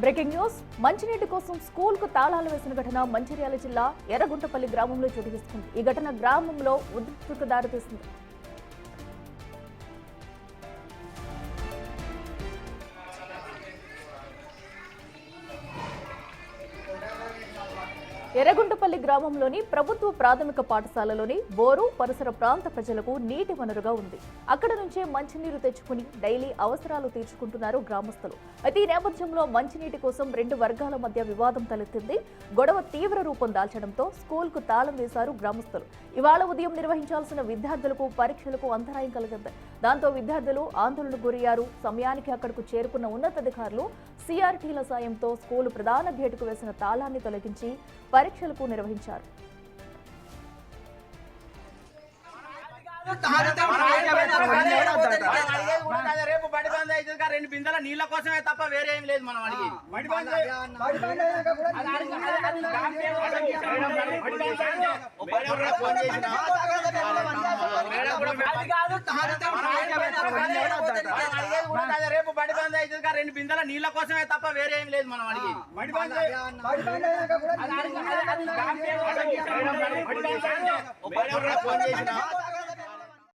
Breaking news మంచినీటి కోసం school కు తాళాలు వేసిన ఘటన మంచిర్యాల జిల్లా ఎర్రగుంటపల్లి గ్రామంలో చోటు చేసుకుంది. ఈ ఘటన గ్రామంలో ఉద్రిక్తతకు దారితీసింది. ఎర్రగుంటపల్లి గ్రామంలోని ప్రభుత్వ ప్రాథమిక పాఠశాలలోని బోరు పరిసర ప్రాంత ప్రజలకు నీటి వనరుగా ఉంది. అక్కడ నుంచే మంచినీరు తెచ్చుకుని డైలీ అవసరాలు తీర్చుకుంటున్నారు గ్రామస్తులు. అయితే ఈ నేపథ్యంలో మంచినీటి కోసం రెండు వర్గాల మధ్య వివాదం తలెత్తింది. గొడవ తీవ్ర రూపం దాల్చడంతో స్కూల్ కు తాళం వేశారు గ్రామస్తులు. ఇవాళ ఉదయం నిర్వహించాల్సిన విద్యార్థులకు పరీక్షలకు అంతరాయం కలిగింది. దాంతో విద్యార్థులు ఆందోళనకు గురయ్యారు. సమయానికి అక్కడకు చేరుకున్న ఉన్నతాధికారులు సిఆర్టీల సాయంతో స్కూలు ప్రధాన గేటుకు వేసిన తాళాన్ని తొలగించి పరీక్షలకు నిర్వహించారు. రేపు బడి బంద్ అయితే రెండు బిందెల నీళ్ళ కోసమే తప్ప వేరే ఏం లేదు. మనం అడిగి రేపు బడి బంద్ అయితే రెండు బిందెల నీళ్ళ కోసమే తప్ప వేరే ఏం లేదు. మనం అడిగి